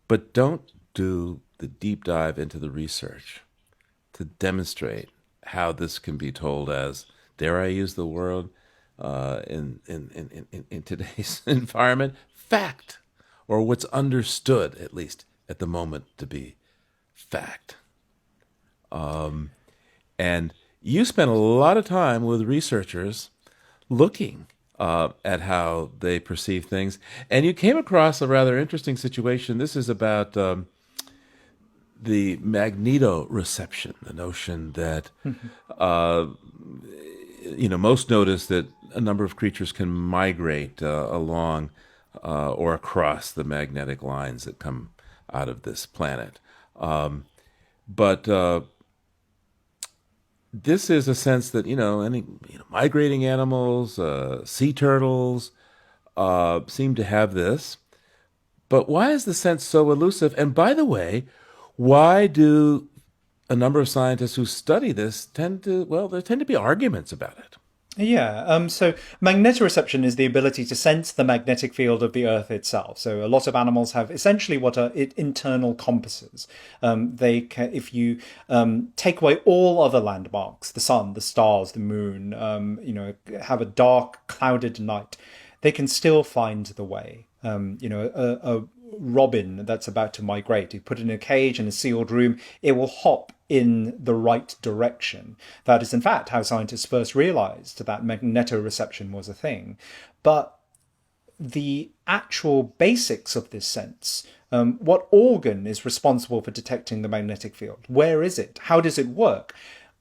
but don't do the deep dive into the research to demonstrate how this can be told as, dare I use the word, in today's environment, fact, or what's understood, at least at the moment, to be fact. And you spent a lot of time with researchers looking at how they perceive things, and you came across a rather interesting situation. This is about the magnetoreception, the notion that most notice that a number of creatures can migrate along or across the magnetic lines that come out of this planet. But this is a sense that, any migrating animals, sea turtles, seem to have this. But why is the sense so elusive? And by the way, why do a number of scientists who study this there tend to be arguments about it?
Yeah, so magnetoreception is the ability to sense the magnetic field of the Earth itself. So a lot of animals have essentially what are internal compasses. If you take away all other landmarks, the sun, the stars, the moon, have a dark, clouded night, they can still find the way. A robin that's about to migrate, you put it in a cage in a sealed room, it will hop in the right direction. That is, in fact, how scientists first realized that magnetoreception was a thing. But the actual basics of this sense, what organ is responsible for detecting the magnetic field? Where is it? How does it work?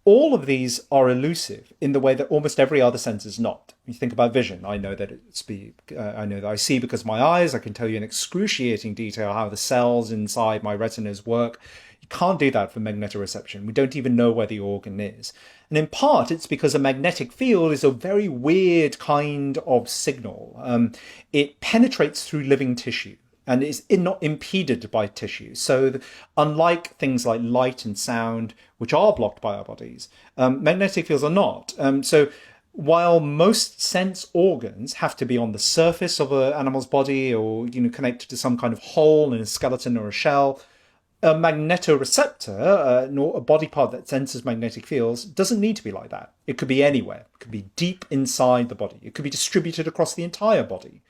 All of these are elusive in the way that almost every other sense is not. You think about vision. I know that I know that I see because of my eyes. I can tell you in excruciating detail how the cells inside my retinas work. You can't do that for magnetoreception. We don't even know where the organ is. And in part, it's because a magnetic field is a very weird kind of signal. It penetrates through living tissue and is not impeded by tissue. So unlike things like light and sound, which are blocked by our bodies, magnetic fields are not. So while most sense organs have to be on the surface of an animal's body or connected to some kind of hole in a skeleton or a shell, a magnetoreceptor, a body part that senses magnetic fields, doesn't need to be like that. It could be anywhere. It could be deep inside the body. It could be distributed across the entire body.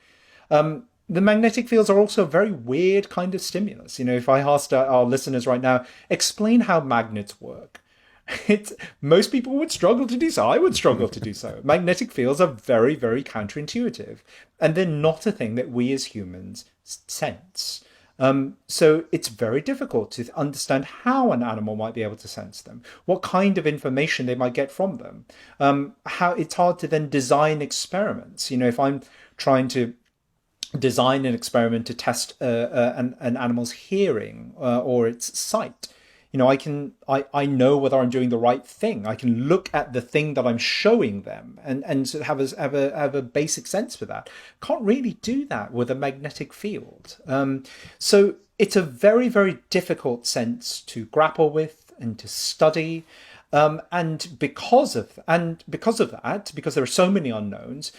The magnetic fields are also a very weird kind of stimulus. If I asked our listeners right now, explain how magnets work, most people would struggle to do so. I would struggle to do so. Magnetic fields are very, very counterintuitive, and they're not a thing that we as humans sense. So it's very difficult to understand how an animal might be able to sense them, what kind of information they might get from them. How it's hard to then design experiments. If I'm trying to design an experiment to test an animal's hearing or its sight, I know whether I'm doing the right thing. I can look at the thing that I'm showing them and sort of have a basic sense for that. Can't really do that with a magnetic field. So it's a very, very difficult sense to grapple with and to study. And because of that, because there are so many unknowns,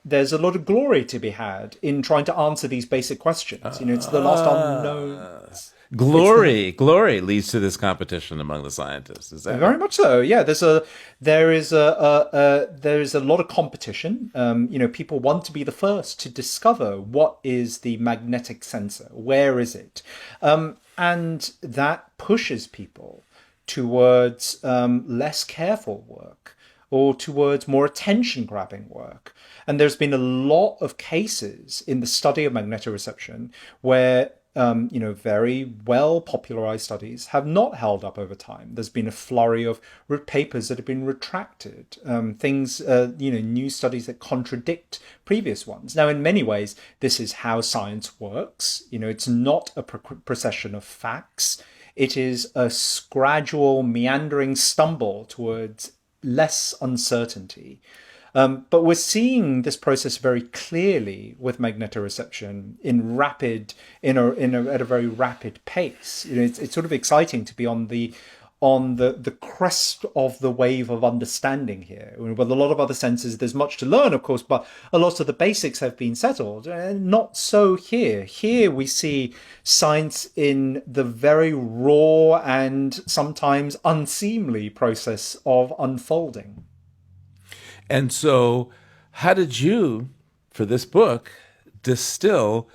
there's a lot of glory to be had in trying to answer these basic questions. It's the last unknown.
Glory leads to this competition among the scientists. Is that
very much so? Yeah, there is a lot of competition. People want to be the first to discover what is the magnetic sensor. Where is it? And that pushes people towards less careful work or towards more attention-grabbing work. And there's been a lot of cases in the study of magnetoreception where very well popularized studies have not held up over time. There's been a flurry of papers that have been retracted, new studies that contradict previous ones. Now, in many ways, this is how science works. It's not a procession of facts. It is a gradual meandering stumble towards less uncertainty. But we're seeing this process very clearly with magnetoreception at a very rapid pace. It's sort of exciting to be on the crest of the wave of understanding here. With a lot of other senses, there's much to learn, of course, but a lot of the basics have been settled. And not so here. Here we see science in the very raw and sometimes unseemly process of unfolding.
And so, how did you, for this book, distill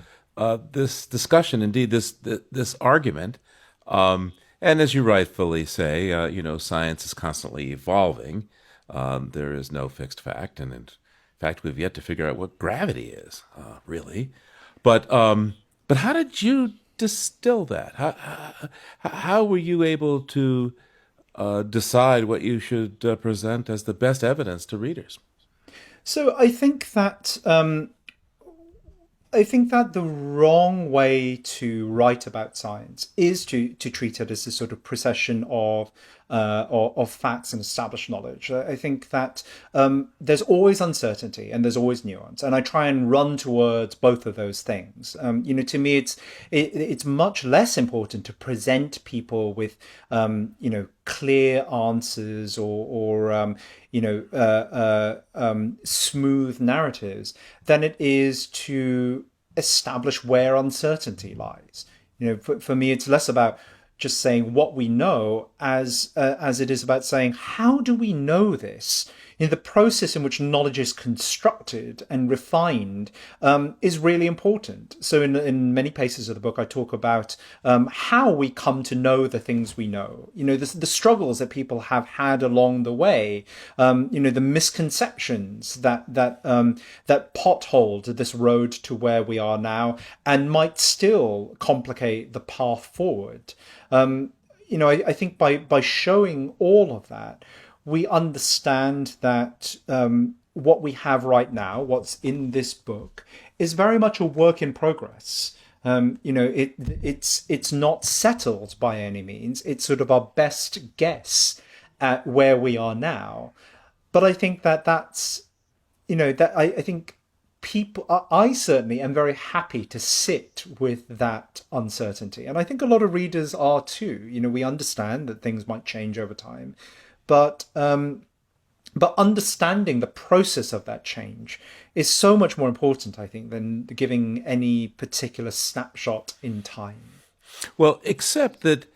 this discussion, indeed this argument? And as you rightfully say, science is constantly evolving. There is no fixed fact, and in fact, we've yet to figure out what gravity is, really. But how did you distill that? How were you able to decide what you should present as the best evidence to readers?
So I think that the wrong way to write about science is to treat it as a sort of procession of facts and established knowledge. I think that there's always uncertainty and there's always nuance, and I try and run towards both of those things. To me, it's much less important to present people with clear answers or smooth narratives than it is to establish where uncertainty lies. For me, it's less about just saying what we know as it is about saying, how do we know this? The process in which knowledge is constructed and refined is really important. So in many places of the book, I talk about how we come to know the things we know. The struggles that people have had along the way. The misconceptions that potholed this road to where we are now and might still complicate the path forward. I think by showing all of that, we understand that what we have right now, what's in this book, is very much a work in progress. It's not settled by any means. It's sort of our best guess at where we are now. But I think I think people, I certainly am very happy to sit with that uncertainty. And I think a lot of readers are too. We understand that things might change over time. But understanding the process of that change is so much more important, I think, than giving any particular snapshot in time.
Well, except that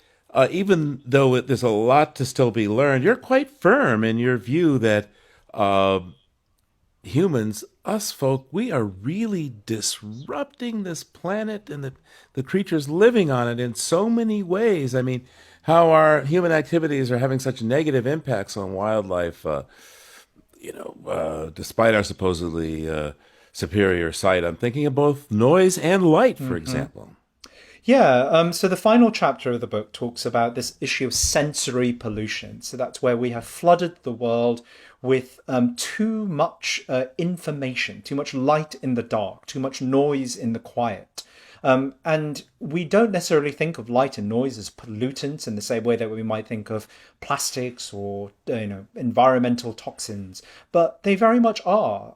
even though there's a lot to still be learned, you're quite firm in your view that humans, us folk, we are really disrupting this planet and the creatures living on it in so many ways. I mean, how our human activities are having such negative impacts on wildlife, despite our supposedly superior sight. I'm thinking of both noise and light, for example.
Yeah, so the final chapter of the book talks about this issue of sensory pollution. So that's where we have flooded the world with too much information, too much light in the dark, too much noise in the quiet. And we don't necessarily think of light and noise as pollutants in the same way that we might think of plastics or environmental toxins, but they very much are.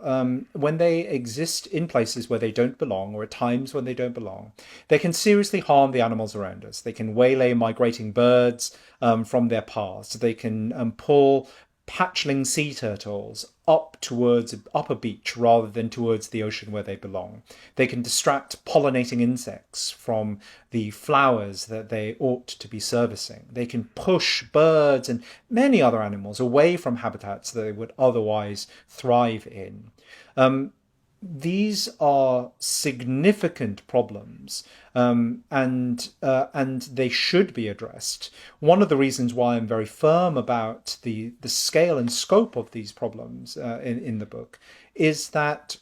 When they exist in places where they don't belong, or at times when they don't belong, they can seriously harm the animals around us. They can waylay migrating birds from their paths. They can pull hatchling sea turtles up a beach rather than towards the ocean where they belong. They can distract pollinating insects from the flowers that they ought to be servicing. They can push birds and many other animals away from habitats that they would otherwise thrive in. These are significant problems, and they should be addressed. One of the reasons why I'm very firm about the scale and scope of these problems in the book is that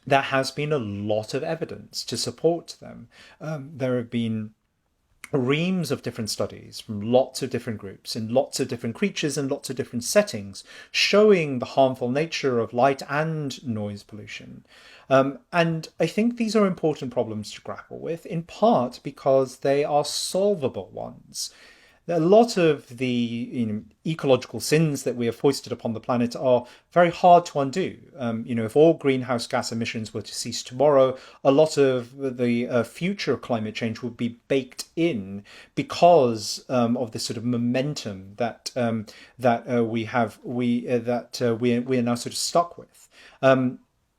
there has been a lot of evidence to support them. There have been reams of different studies from lots of different groups in lots of different creatures and lots of different settings showing the harmful nature of light and noise pollution. And I think these are important problems to grapple with, in part because they are solvable ones. a lot of the ecological sins that we have foisted upon the planet are very hard to undo. If all greenhouse gas emissions were to cease tomorrow, a lot of the future climate change would be baked in because of this sort of momentum that we are now sort of stuck with.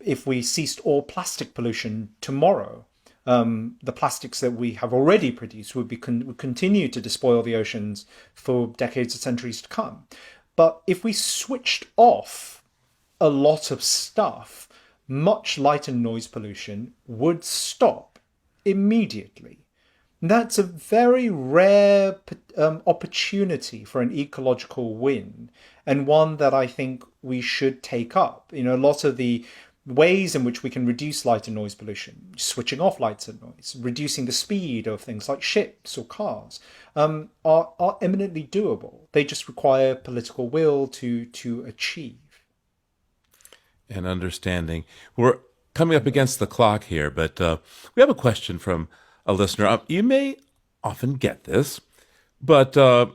If we ceased all plastic pollution tomorrow, the plastics that we have already produced would continue to despoil the oceans for decades or centuries to come. But if we switched off a lot of stuff, much light and noise pollution would stop immediately. That's a very rare opportunity for an ecological win, and one that I think we should take up. A lot of the ways in which we can reduce light and noise pollution, switching off lights and noise, reducing the speed of things like ships or cars, are eminently doable. They just require political will to achieve.
And understanding. We're coming up against the clock here, but we have a question from a listener. You may often get this, but all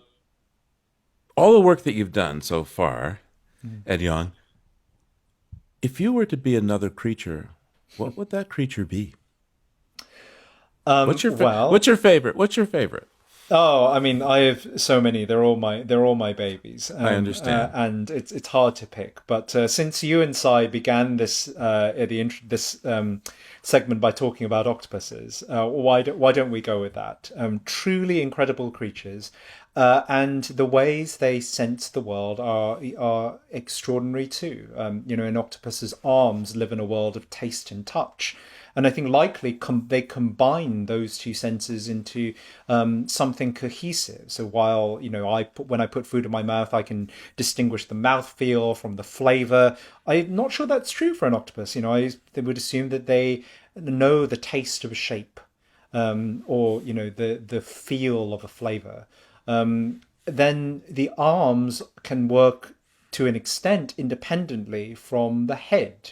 the work that you've done so far, Ed Yong, if you were to be another creature, what would that creature be? What's your favorite? What's your favorite?
Oh, I mean, I have so many. They're all my babies.
I understand,
and it's hard to pick. But since you and Sy began this segment by talking about octopuses, why don't we go with that? Truly incredible creatures, and the ways they sense the world are extraordinary too. An octopus's arms live in a world of taste and touch. And I think likely they combine those two senses into something cohesive. So while when I put food in my mouth, I can distinguish the mouthfeel from the flavor. I'm not sure that's true for an octopus. They would assume that they know the taste of a shape, or the feel of a flavor. Then the arms can work to an extent independently from the head,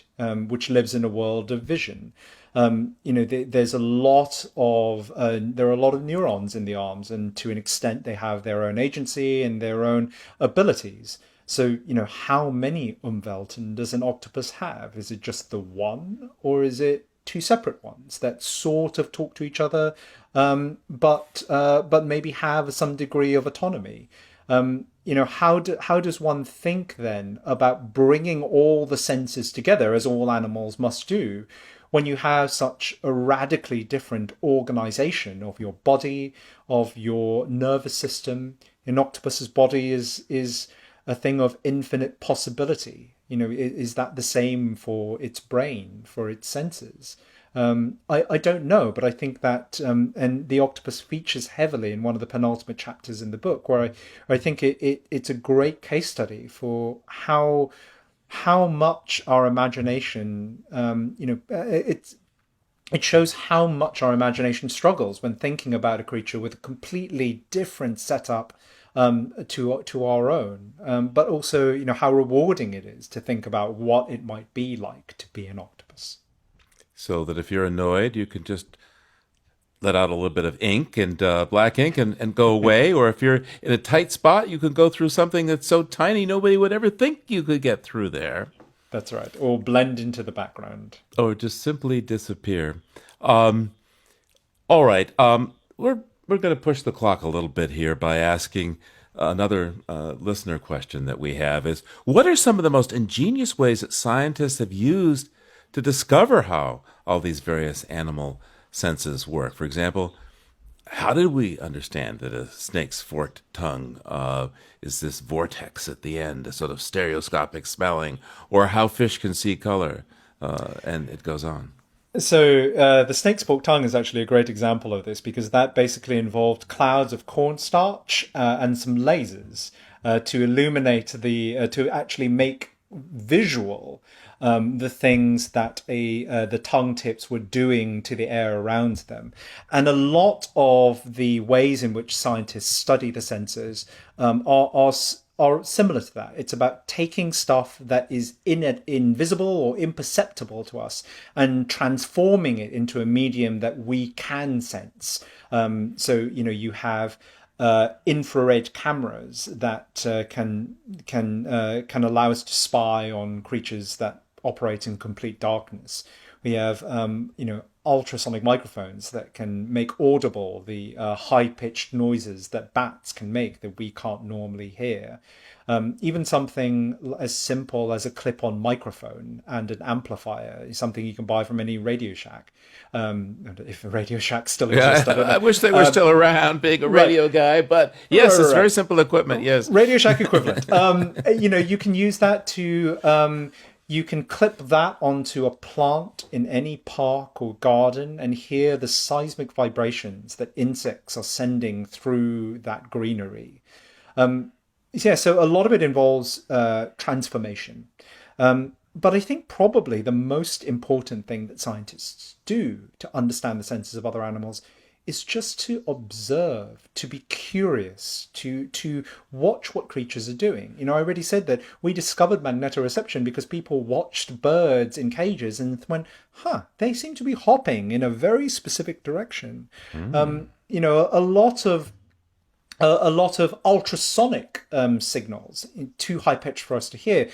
which lives in a world of vision. There's a lot of there are a lot of neurons in the arms, and to an extent they have their own agency and their own abilities. So how many Umwelten does an octopus have? Is it just the one, or is it two separate ones that sort of talk to each other, but maybe have some degree of autonomy? How does one think then about bringing all the senses together, as all animals must do, when you have such a radically different organization of your body, of your nervous system? An octopus's body is a thing of infinite possibility. Is that the same for its brain, for its senses? I don't know, but I think that, and the octopus features heavily in one of the penultimate chapters in the book, where I think it's a great case study for how much our imagination, it shows how much our imagination struggles when thinking about a creature with a completely different setup to our own, but also how rewarding it is to think about what it might be like to be an octopus.
So that if you're annoyed, you can just let out a little bit of ink and black ink and go away. Or if you're in a tight spot, you can go through something that's so tiny nobody would ever think you could get through there.
That's right. Or blend into the background.
Or just simply disappear. All right. We're going to push the clock a little bit here by asking another listener question that we have is, what are some of the most ingenious ways that scientists have used to discover how all these various animal senses work? For example, how did we understand that a snake's forked tongue is this vortex at the end, a sort of stereoscopic smelling, or how fish can see color, and it goes on.
So the snake's forked tongue is actually a great example of this, because that basically involved clouds of cornstarch and some lasers to illuminate to actually make visual the things that the tongue tips were doing to the air around them. And a lot of the ways in which scientists study the senses are similar to that. It's about taking stuff that is invisible or imperceptible to us and transforming it into a medium that we can sense. So you have infrared cameras that can allow us to spy on creatures that operate in complete darkness. We have ultrasonic microphones that can make audible the high-pitched noises that bats can make that we can't normally hear. Even something as simple as a clip-on microphone and an amplifier is something you can buy from any Radio Shack. If a Radio Shack still exists, I don't know.
I wish they were still around, being a radio guy, but yes, it's very simple equipment, yes.
Radio Shack equivalent. You can use that to... you can clip that onto a plant in any park or garden and hear the seismic vibrations that insects are sending through that greenery. So a lot of it involves transformation. But I think probably the most important thing that scientists do to understand the senses of other animals is just to observe, to be curious, to watch what creatures are doing. I already said that we discovered magnetoreception because people watched birds in cages and went, they seem to be hopping in a very specific direction. A lot of ultrasonic signals, too high-pitched for us to hear,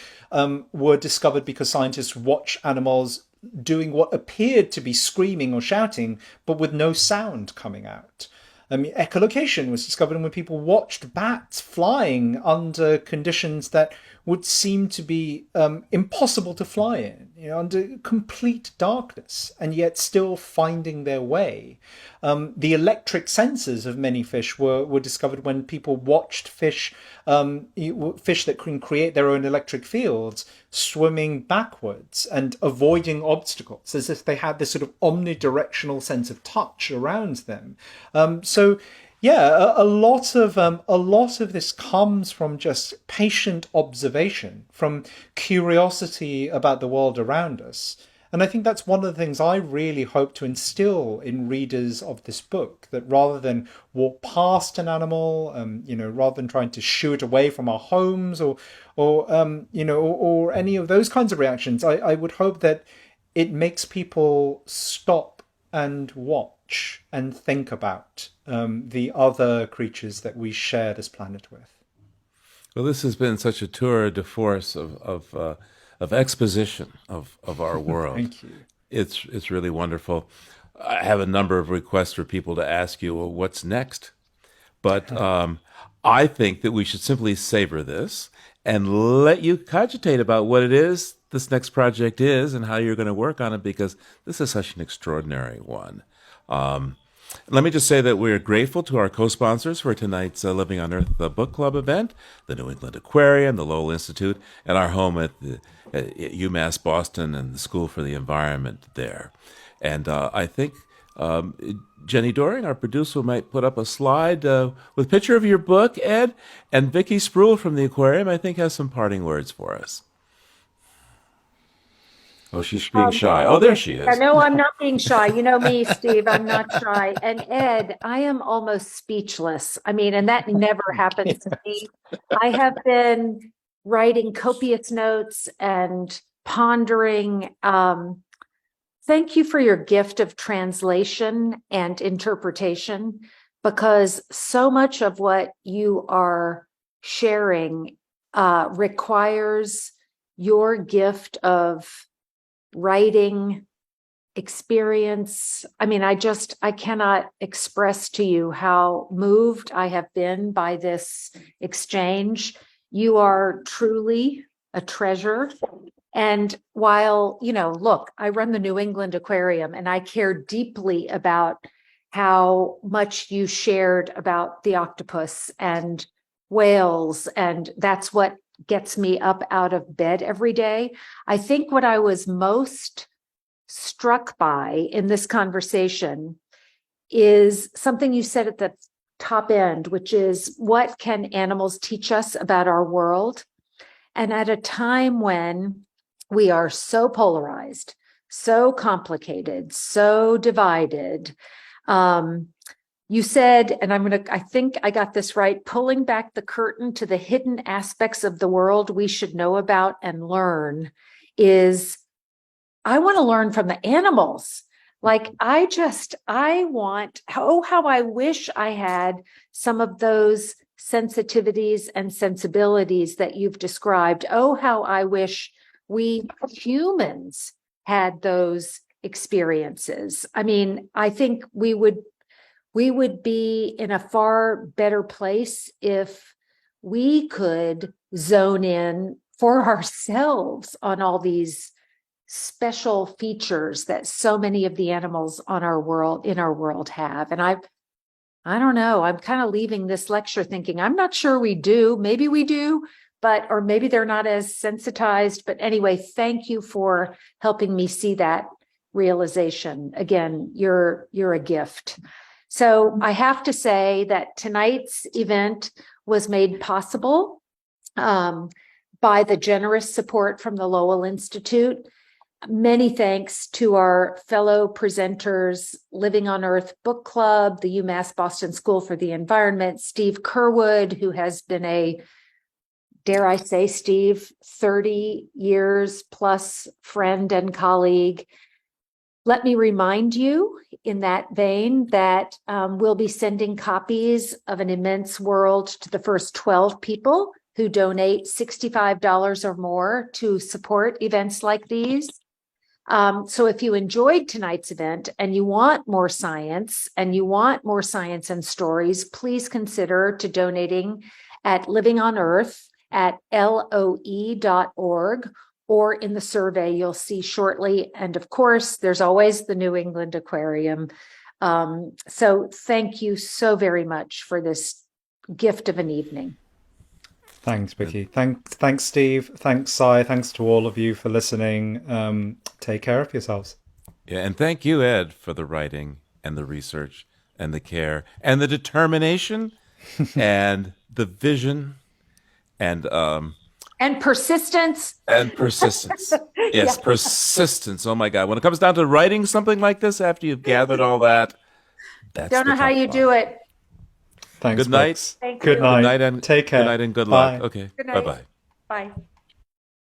were discovered because scientists watch animals doing what appeared to be screaming or shouting, but with no sound coming out. Echolocation was discovered when people watched bats flying under conditions that would seem to be impossible to fly in, under complete darkness, and yet still finding their way. The electric sensors of many fish were discovered when people watched fish that can create their own electric fields swimming backwards and avoiding obstacles, as if they had this sort of omnidirectional sense of touch around them. A lot of this comes from just patient observation, from curiosity about the world around us. And I think that's one of the things I really hope to instill in readers of this book, that rather than walk past an animal, rather than trying to shoo it away from our homes or any of those kinds of reactions, I would hope that it makes people stop and watch and think about the other creatures that we share this planet with.
Well, this has been such a tour de force of exposition of our world.
Thank you.
It's really wonderful. I have a number of requests for people to ask you, well, what's next? But I think that we should simply savor this and let you cogitate about what it is this next project is and how you're going to work on it, because this is such an extraordinary one. Let me just say that we're grateful to our co-sponsors for tonight's Living on Earth Book Club event, the New England Aquarium, the Lowell Institute, and our home at UMass Boston and the School for the Environment there. And I think Jenny Doring, our producer, might put up a slide with a picture of your book, Ed, and Vikki Spruill from the Aquarium, I think, has some parting words for us. Oh, she's being shy. Oh, there she is.
No, I'm not being shy. You know me, Steve, I'm not shy. And Ed, I am almost speechless. And that never happens to me. I have been writing copious notes and pondering. Thank you for your gift of translation and interpretation, because so much of what you are sharing requires your gift of writing experience. I cannot express to you how moved I have been by this exchange. You are truly a treasure. And while, look, I run the New England Aquarium and I care deeply about how much you shared about the octopus and whales, and that's what gets me up out of bed every day. I think what I was most struck by in this conversation is something you said at the top end, which is, what can animals teach us about our world? And at a time when we are so polarized, so complicated, so divided, you said, and I think I got this right, pulling back the curtain to the hidden aspects of the world we should know about and learn is, I want to learn from the animals. Like, how I wish I had some of those sensitivities and sensibilities that you've described. Oh, how I wish we humans had those experiences. I mean, I think we would be in a far better place if we could zone in for ourselves on all these special features that so many of the animals in our world have. And I don't know, I'm kind of leaving this lecture thinking, I'm not sure we do. Maybe we do, or maybe they're not as sensitized. But anyway, thank you for helping me see that realization. Again, you're a gift. So I have to say that tonight's event was made possible by the generous support from the Lowell Institute. Many thanks to our fellow presenters, Living on Earth Book Club, the UMass Boston School for the Environment, Steve Curwood, who has been dare I say, Steve, 30 years plus friend and colleague. Let me remind you in that vein that we'll be sending copies of An Immense World to the first 12 people who donate $65 or more to support events like these. So if you enjoyed tonight's event and you want more science and stories, please consider donating at Living on Earth at LOE.org, or in the survey you'll see shortly. And of course, there's always the New England Aquarium. So thank you so very much for this gift of an evening.
Thanks, Vikki. Thanks, Steve. Thanks, Sy. Thanks to all of you for listening. Take care of yourselves.
Yeah, and thank you, Ed, for the writing and the research and the care and the determination and the vision and
persistence.
And persistence. Yes, persistence. Oh my God. When it comes down to writing something like this after you've gathered all that, that's
Don't know how you do it.
Thanks.
Good night.
Good night.
Good night and
take care.
Good night and good
Bye.
luck. Okay.
Good night.
Bye-bye.
Bye.